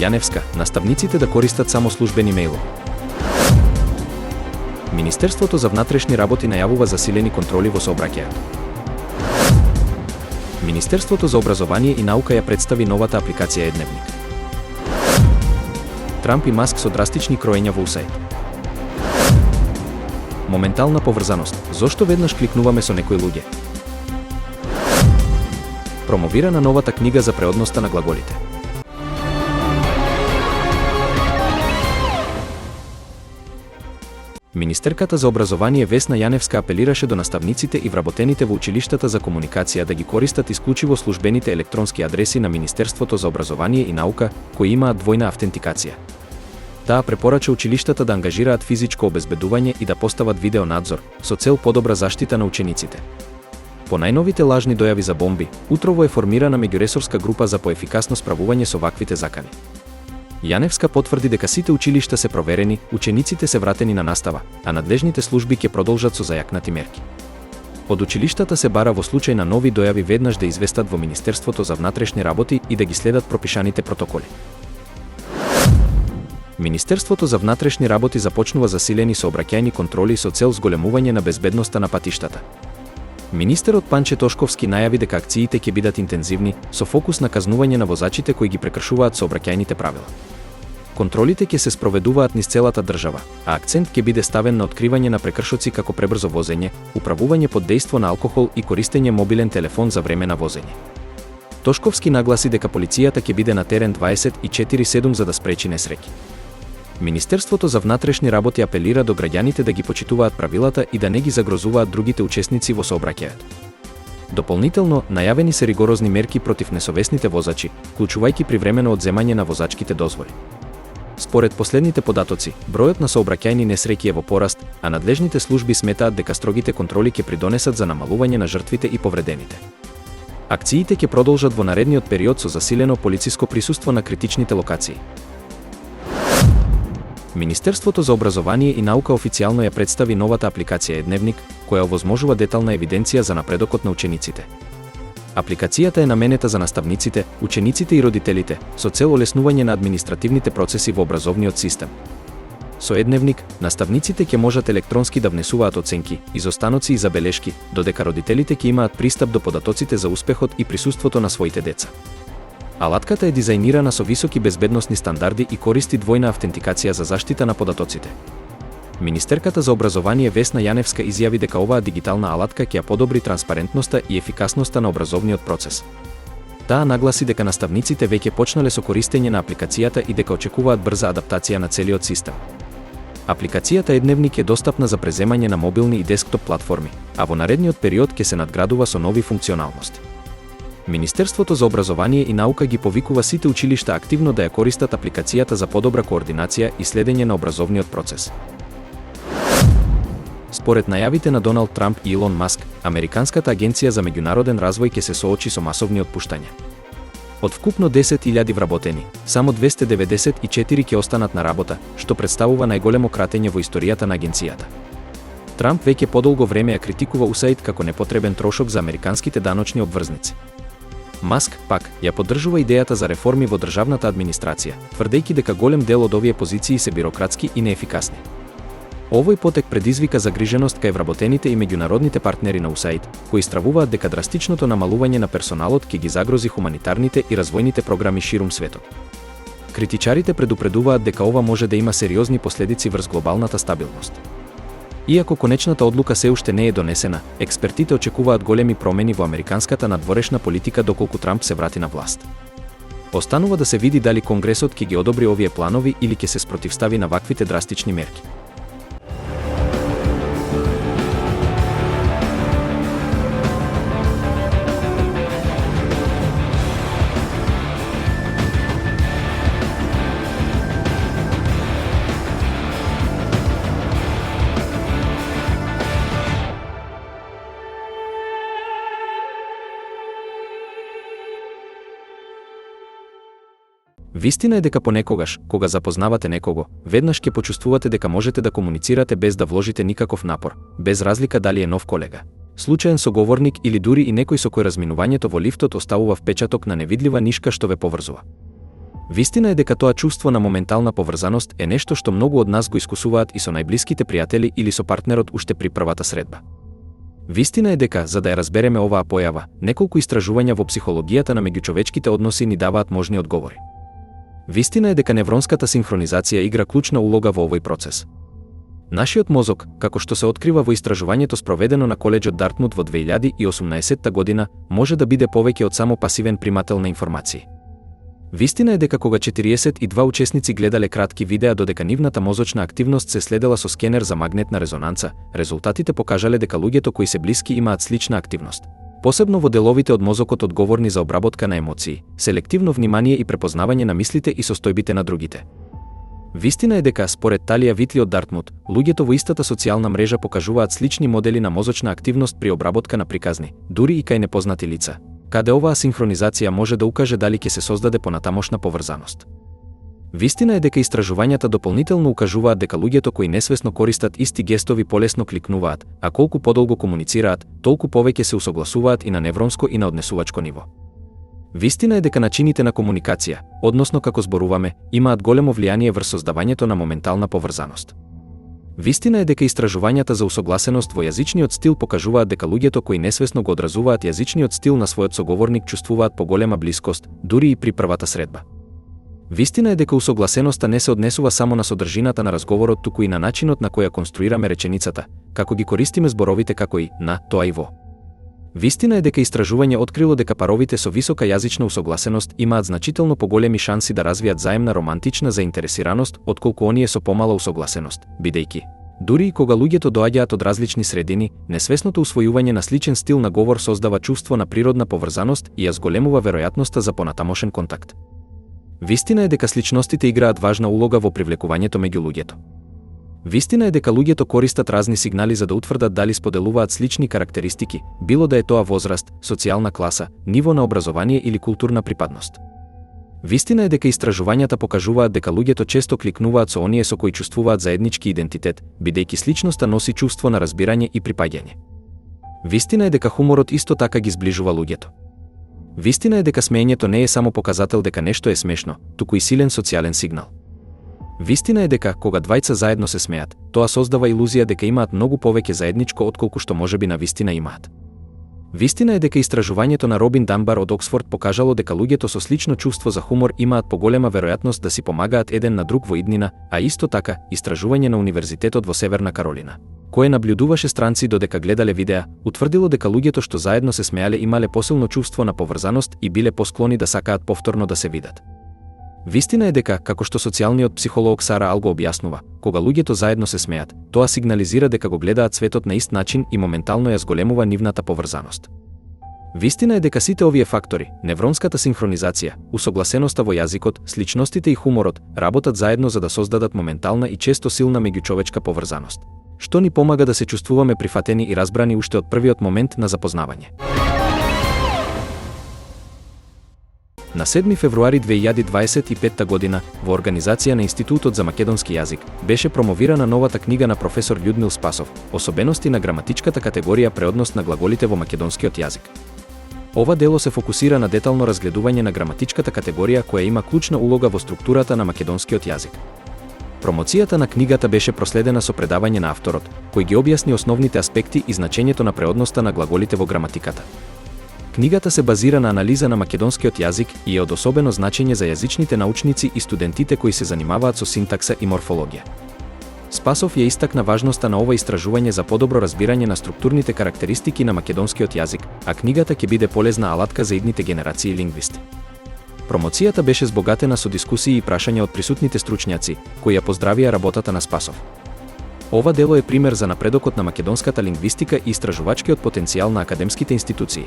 Јаневска, наставниците да користат само службени мејлови. Министерството за внатрешни работи најавува засилени контроли во сообраќајот. Министерството за образование и наука ја представи новата апликација Едневник. Трамп и Маск со драстични кроења во USAID. Моментална поврзаност. Зошто веднаш кликнуваме со некои луѓе? Промовирана новата книга за преодноста на глаголите. Министерката за образование Весна Јаневска апелираше до наставниците и вработените во училиштата за комуникација да ги користат исклучиво службените електронски адреси на Министерството за образование и наука, кои имаат двојна автентикација. Таа препорача училиштата да ангажираат физичко обезбедување и да постават видеонадзор, со цел подобра заштита на учениците. По најновите лажни дојави за бомби, утрово е формирана меѓуресорска група за поефикасно справување со ваквите закани. Јаневска потврди дека сите училишта се проверени, учениците се вратени на настава, а надлежните служби ќе продолжат со зајакнати мерки. Од училиштата се бара во случај на нови дојави веднаш да известат во Министерството за внатрешни работи и да ги следат пропишаните протоколи. Министерството за внатрешни работи започнува засилени сообраќајни контроли со цел зголемување на безбедноста на патиштата. Министерот Панче Тошковски најави дека акциите ќе бидат интензивни, со фокус на казнување на возачите кои ги прекршуваат сообраќајните правила. Контролите ќе се спроведуваат низ целата држава, а акцент ќе биде ставен на откривање на прекршоци како пребрзо возење, управување под дејство на алкохол и користење мобилен телефон за време на возење. Тошковски нагласи дека полицијата ќе биде на терен 24/7 за да спречи несреќи. Министерството за внатрешни работи апелира до граѓаните да ги почитуваат правилата и да не ги загрозуваат другите учесници во сообраќајот. Дополнително, најавени се ригорозни мерки против несовесните возачи, вклучувајќи привремено одземање на возачките дозволи. Според последните податоци, бројот на сообраќајни несреќи е во пораст, а надлежните служби сметаат дека строгите контроли ќе придонесат за намалување на жртвите и повредените. Акциите ќе продолжат во наредниот период со засилено полициско присуство на критичните локации. Министерството за образование и наука официјално ја представи новата апликација Едневник, која овозможува детална евиденција за напредокот на учениците. Апликацијата е наменета за наставниците, учениците и родителите, со цел олеснување на административните процеси во образовниот систем. Со Едневник, наставниците ќе можат електронски да внесуваат оценки, изостаноци и забелешки, додека родителите ќе имаат пристап до податоците за успехот и присуството на своите деца. Алатката е дизајнирана со високи безбедносни стандарди и користи двојна автентикација за заштита на податоците. Министерката за образование Весна Јаневска изјави дека оваа дигитална алатка ќе ја подобри транспарентноста и ефикасноста на образовниот процес. Таа нагласи дека наставниците веќе почнале со користење на апликацијата и дека очекуваат брза адаптација на целиот систем. Апликацијата Едневник е достапна за преземање на мобилни и десктоп платформи, а во наредниот период ќе се надградува со нови функционалности. Министерството за образование и наука ги повикува сите училишта активно да ја користат апликацијата за подобра координација и следење на образовниот процес. Според најавите на Доналд Трамп и Илон Маск, Американската агенција за меѓународен развој ќе се соочи со масовни отпуштања. Од вкупно 10.000 вработени, само 294 ќе останат на работа, што представува најголемо кратење во историјата на агенцијата. Трамп веќе подолго време ја критикува USAID како непотребен трошок за американските даночни обврзници. Маск, пак, ја поддржува идејата за реформи во државната администрација, тврдејќи дека голем дел од овие позиции се бирократски и неефикасни. Овој потек предизвика загриженост кај вработените и меѓународните партнери на USAID, кои стравуваат дека драстичното намалување на персоналот ќе ги загрози хуманитарните и развојните програми ширум светот. Критичарите предупредуваат дека ова може да има сериозни последици врз глобалната стабилност. Иако конечната одлука се уште не е донесена, експертите очекуваат големи промени во американската надворешна политика доколку Трамп се врати на власт. Останува да се види дали Конгресот ќе ги одобри овие планови или ќе се спротивстави на ваквите драстични мерки. Вистина е дека понекогаш, кога запознавате некого, веднаш ќе почувствувате дека можете да комуницирате без да вложите никаков напор, без разлика дали е нов колега, случаен соговорник или дури и некој со кој разминувањето во лифтот оставува впечаток на невидлива нишка што ве поврзува. Вистина е дека тоа чувство на моментална поврзаност е нешто што многу од нас го искусуваат и со најблиските пријатели или со партнерот уште при првата средба. Вистина е дека, за да ја разбереме оваа појава, неколку истражувања во психологијата на меѓучовечките односи ни даваат можни одговори. Вистина е дека невронската синхронизација игра клучна улога во овој процес. Нашиот мозок, како што се открива во истражувањето спроведено на колеџот Дартмут во 2018 година, може да биде повеќе од само пасивен примател на информации. Вистина е дека кога 42 учесници гледале кратки видеа додека нивната мозочна активност се следела со скенер за магнетна резонанца, резултатите покажале дека луѓето кои се блиски имаат слична активност. Посебно во деловите од мозокот одговорни за обработка на емоции, селективно внимание и препознавање на мислите и состојбите на другите. Вистина е дека, според Талија Витли од Дартмут, луѓето во истата социјална мрежа покажуваат слични модели на мозочна активност при обработка на приказни, дури и кај непознати лица, каде оваа синхронизација може да укаже дали ќе се создаде понатамошна поврзаност. Вистина е дека истражувањата дополнително укажуваат дека луѓето кои несвесно користат исти гестови полесно кликнуваат, а колку подолго комуницираат, толку повеќе се усогласуваат и на невронско и на однесувачко ниво. Вистина е дека начините на комуникација, односно како зборуваме, имаат големо влијание врз создавањето на моментална поврзаност. Вистина е дека истражувањата за усогласеност во јазичниот стил покажуваат дека луѓето кои несвесно го одразуваат јазичниот стил на својот соговорник чувствуваат поголема блискост, дури и при првата средба. Вистина е дека усогласеноста не се однесува само на содржината на разговорот, туку и на начинот на која конструираме реченицата, како ги користиме зборовите како и на, тоа и во. Вистина е дека истражување открило дека паровите со висока јазична усогласеност имаат значително поголеми шанси да развијат заемна романтична заинтересираност отколку оние со помала усогласеност, бидејќи дури и кога луѓето доаѓаат од различни средини, несвесното усвојување на сличен стил на говор создава чувство на природна поврзаност и ја зголемува веројатноста за понатамошен контакт. Вистина е дека сличностите играат важна улога во привлекувањето меѓу луѓето. Вистина е дека луѓето користат разни сигнали за да утврдат дали споделуваат слични карактеристики, било да е тоа возраст, социјална класа, ниво на образование или културна припадност. Вистина е дека истражувањата покажуваат дека луѓето често кликнуваат со оние со кои чувствуваат заеднички идентитет, бидејќи сличноста носи чувство на разбирање и припаѓање. Вистина е дека хуморот исто така ги зближува луѓето. Вистина е дека смеењето не е само показател дека нешто е смешно, туку и силен социјален сигнал. Вистина е дека, кога двајца заедно се смеат, тоа создава илузија дека имаат многу повеќе заедничко отколку што можеби на вистина имаат. Вистина е дека истражувањето на Робин Данбар од Оксфорд покажало дека луѓето со слично чувство за хумор имаат поголема веројатност да си помагаат еден на друг во иднина, а исто така, истражување на Универзитетот во Северна Каролина, кое наблюдуваше странци додека гледале видеа, утврдило дека луѓето што заедно се смеале имале посилно чувство на поврзаност и биле посклони да сакаат повторно да се видат. Вистина е дека, како што социјалниот психолог Сара Ал го објаснува, кога луѓето заедно се смеат, тоа сигнализира дека го гледаат светот на ист начин и моментално ја зголемува нивната поврзаност. Вистина е дека сите овие фактори, невронската синхронизација, усогласеноста во јазикот, сличностите и хуморот, работат заедно за да создадат моментална и често силна меѓучовечка поврзаност, што ни помага да се чувствуваме прифатени и разбрани уште од првиот момент на запознавање. На 7 февруари 2025 година, во организација на Институтот за македонски јазик, беше промовирана новата книга на професор Људмил Спасов, Особености на граматичката категорија преодност на глаголите во македонскиот јазик. Ова дело се фокусира на детално разгледување на граматичката категорија која има клучна улога во структурата на македонскиот јазик. Промоцијата на книгата беше проследена со предавање на авторот, кој ги објасни основните аспекти и значењето на преодноста на глаголите во граматиката. Книгата се базира на анализа на македонскиот јазик и е од особено значење за јазичните научници и студентите кои се занимаваат со синтакса и морфологија. Спасов ја истакна важноста на ова истражување за подобро разбирање на структурните карактеристики на македонскиот јазик, а книгата ќе биде полезна алатка за идните генерации лингвисти. Промоцијата беше збогатена со дискусии и прашања од присутните стручњаци, кои ја поздравија работата на Спасов. Ова дело е пример за напредокот на македонската лингвистика и истражувачкиот потенцијал на академските институции.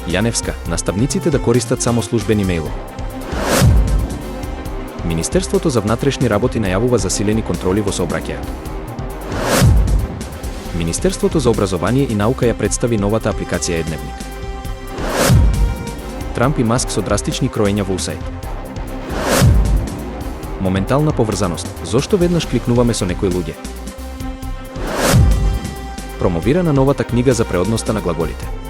Јаневска, наставниците да користат само службени мејлови. Министерството за внатрешни работи најавува засилени контроли во сообраќајот. Министерството за образование и наука ја представи новата апликација Едневник. Трамп и Маск со драстични кроења во усајд. Моментална поврзаност. Зошто веднаш кликнуваме со некои луѓе? Промовирана новата книга за преодноста на глаголите.